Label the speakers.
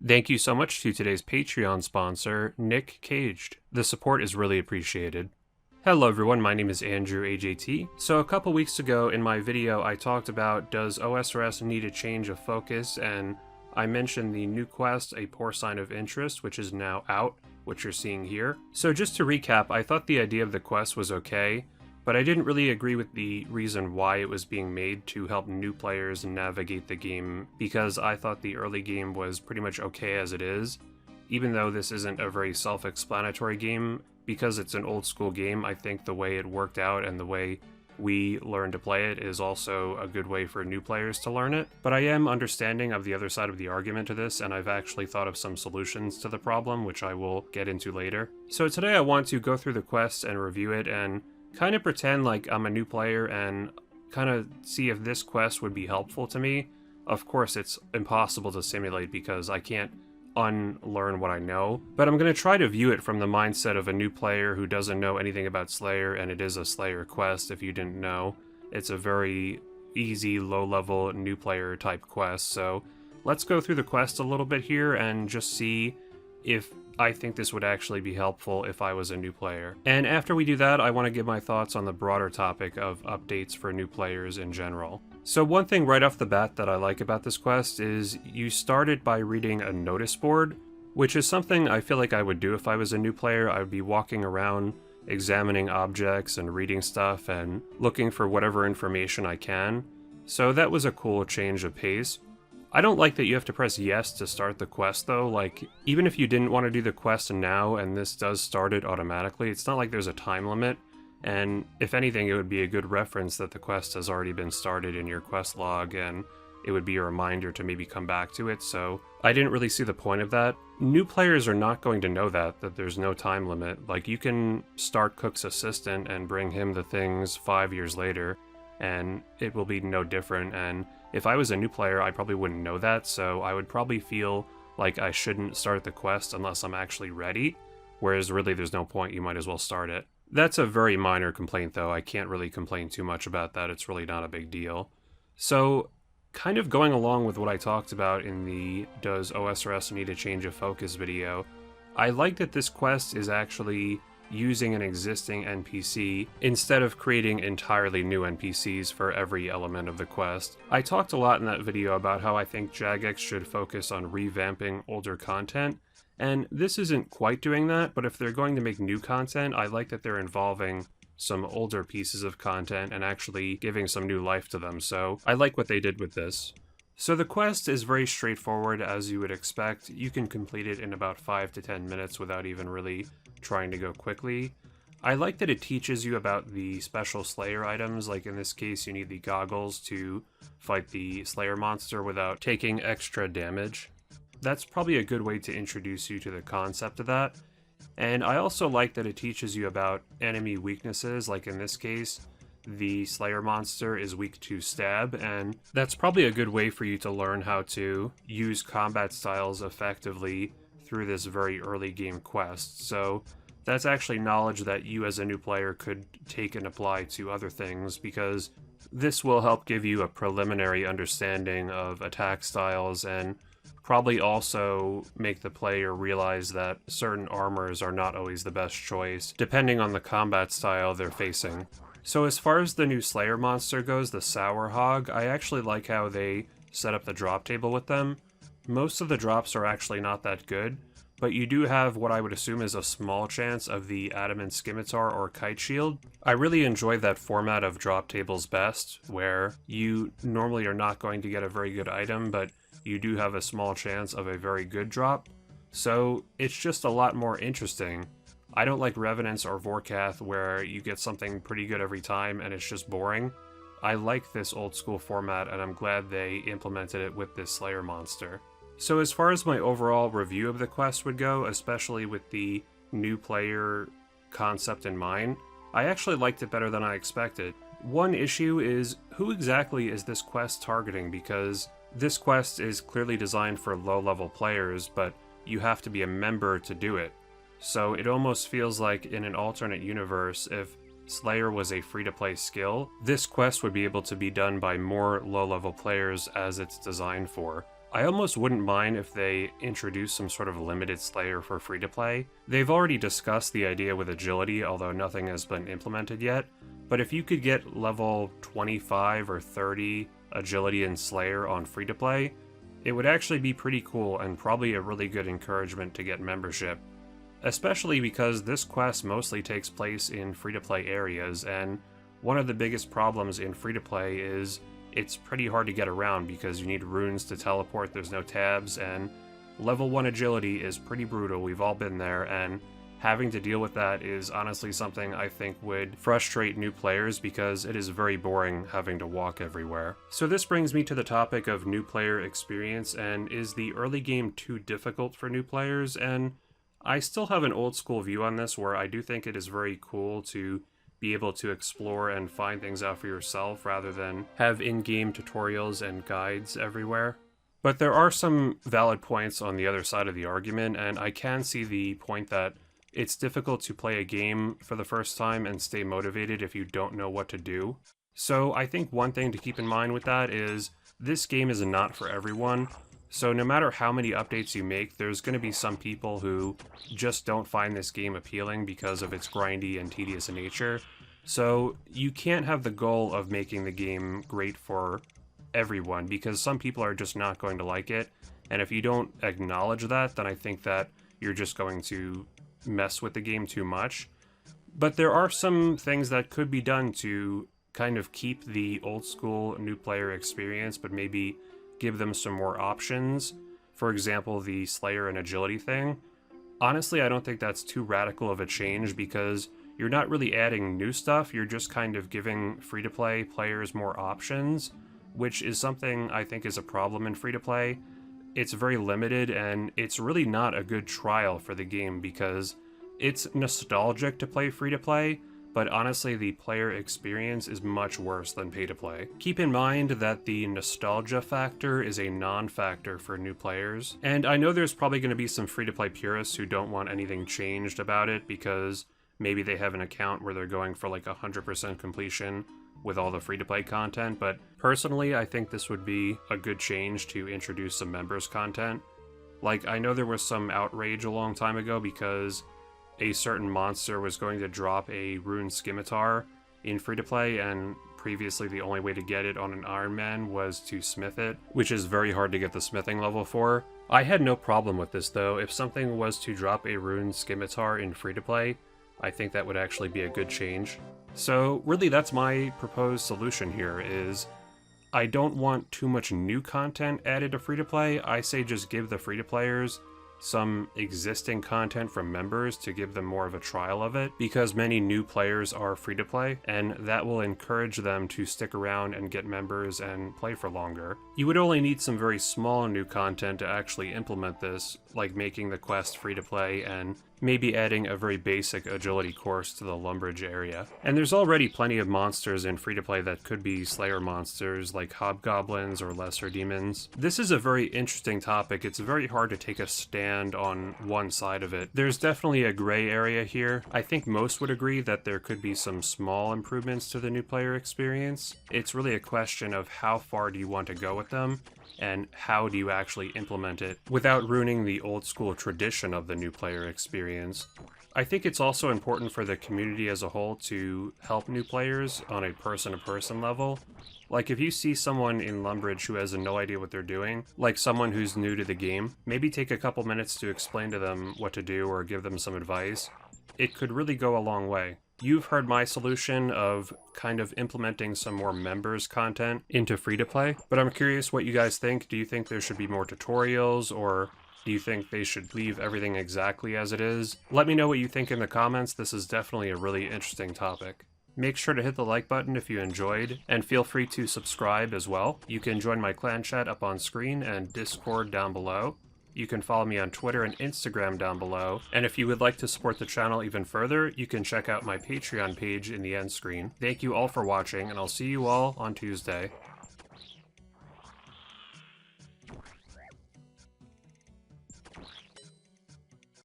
Speaker 1: Thank you so much to today's Patreon sponsor, Nick Caged. The support is really appreciated. Hello everyone, my name is AndrewAJT. So a couple weeks ago in my video I talked about does OSRS need a change of focus, and I mentioned the new quest, a Porcine of Interest, which is now out, which you're seeing here. So just to recap, I thought the idea of the quest was okay, but I didn't really agree with the reason why it was being made to help new players navigate the game, because I thought the early game was pretty much okay as it is. Even though this isn't a very self-explanatory game, because it's an old school game, I think the way it worked out and the way we learn to play it is also a good way for new players to learn it. But I am understanding of the other side of the argument to this, and I've actually thought of some solutions to the problem, which I will get into later. So today I want to go through the quest and review it and kind of pretend like I'm a new player and kind of see if this quest would be helpful to me. Of course, it's impossible to simulate because I can't unlearn what I know, but I'm going to try to view it from the mindset of a new player who doesn't know anything about Slayer, and it is a Slayer quest if you didn't know. It's a very easy, low-level, new player type quest, so let's go through the quest a little bit here and just see if I think this would actually be helpful if I was a new player. And after we do that, I want to give my thoughts on the broader topic of updates for new players in general. So one thing right off the bat that I like about this quest is you start it by reading a notice board, which is something I feel like I would do if I was a new player. I would be walking around, examining objects and reading stuff and looking for whatever information I can. So that was a cool change of pace. I don't like that you have to press yes to start the quest though. Like, even if you didn't want to do the quest now and this does start it automatically, it's not like there's a time limit. And if anything, it would be a good reference that the quest has already been started in your quest log, and it would be a reminder to maybe come back to it. So I didn't really see the point of that. New players are not going to know that there's no time limit. Like, you can start Cook's assistant and bring him the things 5 years later, and it will be no different. And if I was a new player, I probably wouldn't know that, so I would probably feel like I shouldn't start the quest unless I'm actually ready, whereas really there's no point, you might as well start it. That's a very minor complaint though, I can't really complain too much about that, it's really not a big deal. So, kind of going along with what I talked about in the Does OSRS Need a Change of Focus video, I like that this quest is actually using an existing NPC instead of creating entirely new NPCs for every element of the quest. I talked a lot in that video about how I think Jagex should focus on revamping older content, and this isn't quite doing that, but if they're going to make new content, I like that they're involving some older pieces of content and actually giving some new life to them, so I like what they did with this. So the quest is very straightforward, as you would expect. You can complete it in about 5 to 10 minutes without even really trying to go quickly. I like that it teaches you about the special Slayer items, like in this case you need the goggles to fight the Slayer monster without taking extra damage. That's probably a good way to introduce you to the concept of that. And I also like that it teaches you about enemy weaknesses, like in this case, the Slayer monster is weak to stab, and that's probably a good way for you to learn how to use combat styles effectively through this very early game quest. So that's actually knowledge that you as a new player could take and apply to other things, because this will help give you a preliminary understanding of attack styles and probably also make the player realize that certain armors are not always the best choice, depending on the combat style they're facing. So as far as the new Slayer monster goes, the Sour Hog, I actually like how they set up the drop table with them. Most of the drops are actually not that good, but you do have what I would assume is a small chance of the Adamant Scimitar or Kite Shield. I really enjoy that format of drop tables best, where you normally are not going to get a very good item, but you do have a small chance of a very good drop. So it's just a lot more interesting. I don't like Revenants or Vorkath where you get something pretty good every time and it's just boring. I like this old school format, and I'm glad they implemented it with this Slayer monster. So as far as my overall review of the quest would go, especially with the new player concept in mind, I actually liked it better than I expected. One issue is, who exactly is this quest targeting? Because this quest is clearly designed for low-level players, but you have to be a member to do it. So it almost feels like in an alternate universe, if Slayer was a free-to-play skill, this quest would be able to be done by more low-level players as it's designed for. I almost wouldn't mind if they introduced some sort of limited Slayer for free-to-play. They've already discussed the idea with agility, although nothing has been implemented yet, but if you could get level 25 or 30 agility and Slayer on free-to-play, it would actually be pretty cool and probably a really good encouragement to get membership. Especially because this quest mostly takes place in free-to-play areas, and one of the biggest problems in free-to-play is it's pretty hard to get around because you need runes to teleport, there's no tabs, and level 1 agility is pretty brutal. We've all been there, and having to deal with that is honestly something I think would frustrate new players because it is very boring having to walk everywhere. So this brings me to the topic of new player experience, and is the early game too difficult for new players? And I still have an old school view on this where I do think it is very cool to be able to explore and find things out for yourself rather than have in-game tutorials and guides everywhere. But there are some valid points on the other side of the argument, and I can see the point that it's difficult to play a game for the first time and stay motivated if you don't know what to do. So I think one thing to keep in mind with that is this game is not for everyone. So no matter how many updates you make, there's going to be some people who just don't find this game appealing because of its grindy and tedious nature. So you can't have the goal of making the game great for everyone because some people are just not going to like it. And if you don't acknowledge that, then I think that you're just going to mess with the game too much. But there are some things that could be done to kind of keep the old school new player experience, but maybe give them some more options. For example, the Slayer and agility thing. Honestly, I don't think that's too radical of a change because you're not really adding new stuff, you're just kind of giving free-to-play players more options, which is something I think is a problem in free-to-play. It's very limited, and it's really not a good trial for the game because it's nostalgic to play free-to-play, but honestly the player experience is much worse than pay-to-play. Keep in mind that the nostalgia factor is a non-factor for new players, and I know there's probably going to be some free-to-play purists who don't want anything changed about it because maybe they have an account where they're going for like 100% completion with all the free-to-play content, but personally I think this would be a good change to introduce some members content. Like, I know there was some outrage a long time ago because a certain monster was going to drop a rune scimitar in free-to-play, and previously the only way to get it on an Iron Man was to smith it, which is very hard to get the smithing level for. I had no problem with this though. If something was to drop a rune scimitar in free-to-play, I think that would actually be a good change. So really that's my proposed solution here is I don't want too much new content added to free-to-play. I say just give the free-to-players some existing content from members to give them more of a trial of it, because many new players are free-to-play, and that will encourage them to stick around and get members and play for longer. You would only need some very small new content to actually implement this, like making the quest free-to-play and maybe adding a very basic agility course to the Lumbridge area. And there's already plenty of monsters in free-to-play that could be Slayer monsters, like hobgoblins or lesser demons. This is a very interesting topic. It's very hard to take a stand on one side of it. There's definitely a gray area here. I think most would agree that there could be some small improvements to the new player experience. It's really a question of how far do you want to go with them, and how do you actually implement it without ruining the old school tradition of the new player experience. I think it's also important for the community as a whole to help new players on a person-to-person level. Like if you see someone in Lumbridge who has no idea what they're doing, like someone who's new to the game, maybe take a couple minutes to explain to them what to do or give them some advice. It could really go a long way. You've heard my solution of kind of implementing some more members content into free-to-play, but I'm curious what you guys think. Do you think there should be more tutorials, or do you think they should leave everything exactly as it is? Let me know what you think in the comments. This is definitely a really interesting topic. Make sure to hit the like button if you enjoyed, and feel free to subscribe as well. You can join my clan chat up on screen and Discord down below. You can follow me on Twitter and Instagram down below, and if you would like to support the channel even further, you can check out my Patreon page in the end screen. Thank you all for watching, and I'll see you all on Tuesday.